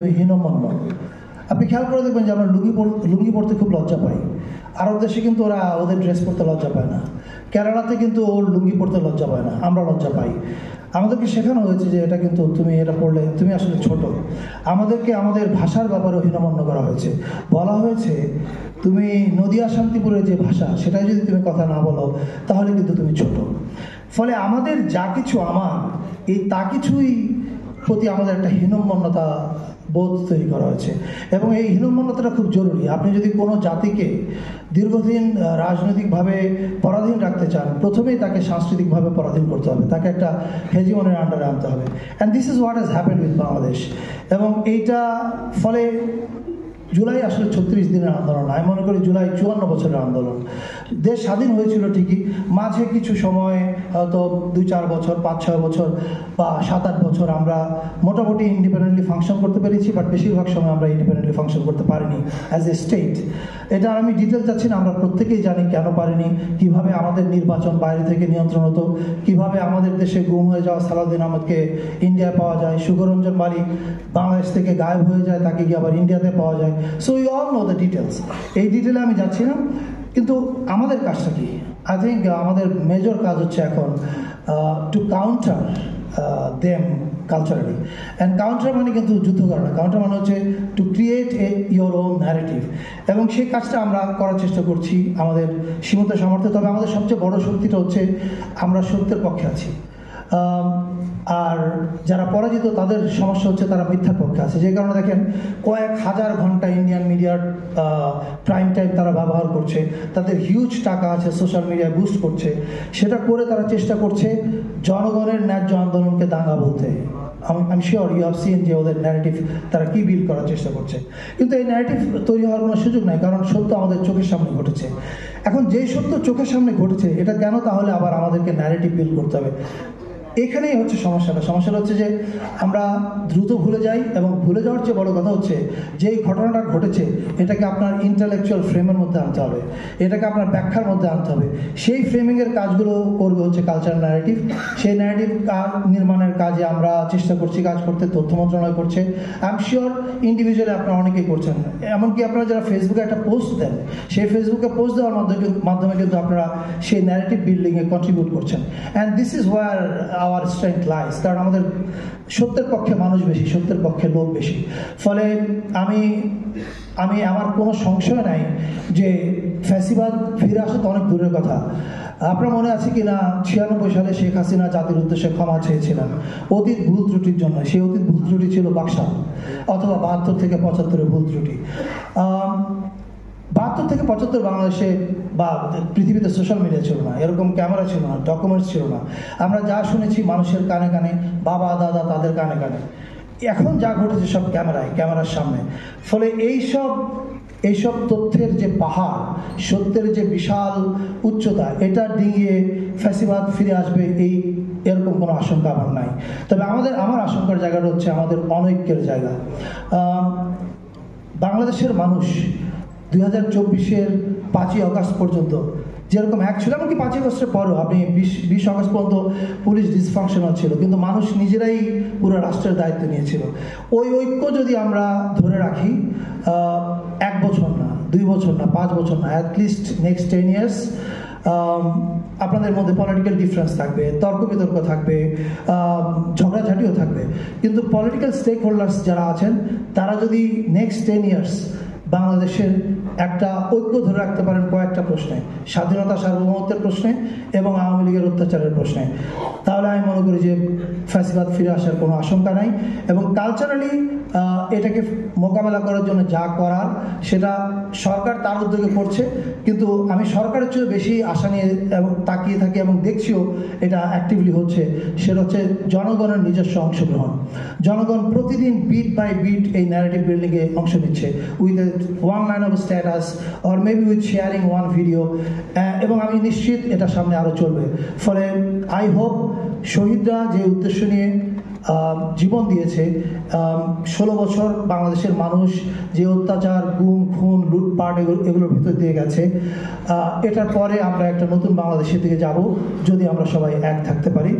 হীনমন্য। আপনি খেয়াল করে দেখবেন যে আমরা লুঙ্গি পরতে খুব লজ্জা পাই। আরব দেশে কিন্তু ওরা ওদের ড্রেস পরতে লজ্জা পায় না। কেরালাতে কিন্তু ওর লুঙ্গি পরতে লজ্জা পায় না, আমরা লজ্জা পাই। আমাদেরকে শেখানো হয়েছে যে এটা কিন্তু তুমি এটা পড়লে তুমি আসলে ছোট। আমাদেরকে আমাদের ভাষার ব্যাপারে হীনমন্য করা হয়েছে। বলা হয়েছে তুমি নদিয়া শান্তিপুরের যে ভাষা সেটাই যদি তুমি কথা না বলো তাহলে কিন্তু তুমি ছোট। ফলে আমাদের যা কিছু এই তা কিছুই প্রতি আমাদের একটা হীনমন্যতা বোধ তৈরি করা হয়েছে, এবং এই হীনমন্যতাটা খুব জরুরি। আপনি যদি কোনো জাতিকে দীর্ঘদিন রাজনৈতিকভাবে পরাধীন রাখতে চান, প্রথমেই তাকে সাংস্কৃতিকভাবে পরাধীন করতে হবে, তাকে একটা হেজিমনের আন্ডারে আনতে হবে। And this is what has happened with Bangladesh. এবং এইটা ফলে জুলাই আসলে 36 দিনের আন্দোলন, আমি মনে করি জুলাই 54 বছরের আন্দোলন। দেশ স্বাধীন হয়েছিল ঠিকই, মাঝে কিছু সময় হয়তো 2-4 বছর, 5-6 বছর বা 7-8 বছর আমরা মোটামুটি ইন্ডিপেন্ডেন্টলি ফাংশন করতে পেরেছি, বাট বেশিরভাগ সময় আমরা ইন্ডিপেন্ডেন্টলি ফাংশন করতে পারিনি অ্যাজ এ স্টেট। এটা আমি ডিটেল যাচ্ছি না, আমরা প্রত্যেকেই জানি কেন পারিনি, কিভাবে আমাদের নির্বাচন বাইরে থেকে নিয়ন্ত্রণ হতো, কিভাবে আমাদের দেশে গুম হয়ে যাওয়া সালাউদ্দিন আহমদকে ইন্ডিয়ায় পাওয়া যায়, সুখরঞ্জন মালিক বাংলাদেশ থেকে গায়েব হয়ে যায়, তাকে গিয়ে আবার ইন্ডিয়াতে পাওয়া যায়। So we all know the details. এই ডিটেলে আমি যাচ্ছি না, কিন্তু আমাদের কাজটা কি? আই থিঙ্ক আমাদের মেজর কাজ হচ্ছে এখন two counter them culturally. And counter মানে কিন্তু যুদ্ধ করা না, কাউন্টার মানে হচ্ছে to create your own narrative. এবং সেই কাজটা আমরা করার চেষ্টা করছি আমাদের সীমিত সামর্থ্যে। তবে আমাদের সবচেয়ে বড় শক্তিটা হচ্ছে আমরা সত্যের পক্ষে আছি, আর যারা পরাজিত তাদের সমস্যা হচ্ছে তারা মিথ্যার পক্ষে আছে। যে কারণে দেখেন কয়েক হাজার ঘন্টা ইন্ডিয়ান মিডিয়ার প্রাইম টাইম তারা ব্যবহার করছে, তাদের হিউজ টাকা আছে, সোশ্যাল মিডিয়ায় বুস্ট করছে, সেটা করে তারা চেষ্টা করছে জনগণের ন্যায্য আন্দোলনকে দাঙ্গা বলতে। আমি শিওর ইউ হ্যাভ সিন যে ওদের ন্যারেটিভ তারা কি বিল্ড করার চেষ্টা করছে, কিন্তু এই ন্যারেটিভ তৈরি হওয়ার কোনো সুযোগ নাই, কারণ সত্য আমাদের চোখের সামনে ঘটেছে। এখন যেই সত্য চোখের সামনে ঘটেছে এটা কেন তাহলে আবার আমাদেরকে ন্যারেটিভ বিল্ড করতে হবে? এখানেই হচ্ছে সমস্যাটা হচ্ছে যে আমরা দ্রুত ভুলে যাই, এবং ভুলে যাওয়ার চেয়ে বড় কথা হচ্ছে যে এই ঘটনাটা ঘটেছে এটাকে আপনার ইন্টেলেকচুয়াল ফ্রেমের মধ্যে আনতে হবে, এটাকে আপনার ব্যাখ্যার মধ্যে আনতে হবে। সেই ফ্রেমিংয়ের কাজগুলো করবে হচ্ছে কালচারাল ন্যারেটিভ। সেই ন্যারেটিভ নির্মাণের কাজে আমরা চেষ্টা করছি কাজ করতে, তথ্য মন্ত্রণালয় করছে, আই এম শিওর ইন্ডিভিজুয়ালি আপনারা অনেকেই করছেন। এমনকি আপনারা যারা ফেসবুকে একটা পোস্ট দেন, সেই ফেসবুকে পোস্ট দেওয়ার মাধ্যমে কিন্তু আপনারা সেই ন্যারেটিভ বিল্ডিংয়ে কন্ট্রিবিউট করছেন। And this is where our strength lies, কারণ আমাদের সত্যের পক্ষে মানুষ বেশি, সত্যের পক্ষে লোক বেশি। ফলে আমি আমার কোনো সংশয় নাই যে ফ্যাসিবাদ ফিরে আসা তো অনেক দূরের কথা। আপনার মনে আছে কি না 96 সালে শেখ হাসিনা জাতির উদ্দেশ্যে ক্ষমা চেয়েছিলেন অতীত ভুল ত্রুটির জন্য। সেই অতীত ভুল ত্রুটি ছিল বাকশাল, অথবা 72 থেকে 75 ভুল ত্রুটি। 72 থেকে 75 বাংলাদেশে বা পৃথিবীতে সোশ্যাল মিডিয়া ছিল না, এরকম ক্যামেরা ছিল না, ডকুমেন্টস ছিল না। আমরা যা শুনেছি মানুষের কানে কানে, বাবা দাদা তাদের কানে কানে। এখন যা ঘটেছে সব ক্যামেরার সামনে। ফলে এইসব তথ্যের যে পাহাড়, সত্যের যে বিশাল উচ্চতা, এটা ডিঙিয়ে ফ্যাসিবাদ ফিরে আসবে এরকম কোনো আশঙ্কা আমার নাই। তবে আমার আশঙ্কার জায়গাটা হচ্ছে আমাদের অনৈক্যের জায়গা। বাংলাদেশের মানুষ 2024-এর 5ই আগস্ট পর্যন্ত যেরকম এক ছিল, এমনকি 5ই আগস্টের পরও আপনি 20 আগস্ট পর্যন্ত পুলিশ ডিসফাংশনাল ছিল, কিন্তু মানুষ নিজেরাই পুরো রাষ্ট্রের দায়িত্ব নিয়েছিল। ওই ঐক্য যদি আমরা ধরে রাখি 1 বছর না, 2 বছর না, 5 বছর না, অ্যাটলিস্ট নেক্সট 10 ইয়ার্স, আপনাদের মধ্যে পলিটিক্যাল ডিফারেন্স থাকবে, তর্ক বিতর্ক থাকবে, ঝগড়াঝাটিও থাকবে, কিন্তু পলিটিক্যাল স্টেক হোল্ডার্স যারা আছেন তারা যদি নেক্সট 10 ইয়ার্স বাংলাদেশের একটা ঐক্য ধরে রাখতে পারেন কয়েকটা প্রশ্নে, স্বাধীনতা সার্বভৌমত্বের প্রশ্নে এবং আওয়ামী লীগের অত্যাচারের প্রশ্নে, তাহলে আমি মনে করি যে ফ্যাসিবাদ ফিরে আসার কোনো আশঙ্কা নাই। এবং কালচারালি এটাকে মোকাবেলা করার জন্য যা করার সেটা সরকার তার উদ্যোগে করছে, কিন্তু আমি সরকারের চেয়ে বেশি আশা নিয়ে এবং তাকিয়ে থাকি এবং দেখছিও এটা অ্যাক্টিভলি হচ্ছে। সেটা হচ্ছে জনগণের নিজস্ব অংশগ্রহণ। জনগণ প্রতিদিন বিট বাই বিট এই ন্যারেটিভ বিল্ডিংয়ে অংশ নিচ্ছে, with one line of status or maybe with sharing one video, এবং আমি নিশ্চিত এটা সামনে আরো চলবে। ফলে আই হোপ শহীদরা যে উদ্দেশ্য নিয়ে জীবন দিয়েছে, 16 বছর বাংলাদেশের মানুষ যে অত্যাচার, গুম, খুন, লুটপাট এগুলোর ভিতর দিয়ে গেছে, এটার পরে আমরা একটা নতুন বাংলাদেশের দিকে যাব যদি আমরা সবাই এক থাকতে পারি।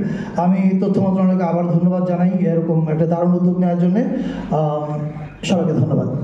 আমি তথ্য মন্ত্রণালয়কে আবার ধন্যবাদ জানাই এরকম একটা দারুণ উদ্যোগ নেওয়ার জন্য। সবাইকে ধন্যবাদ।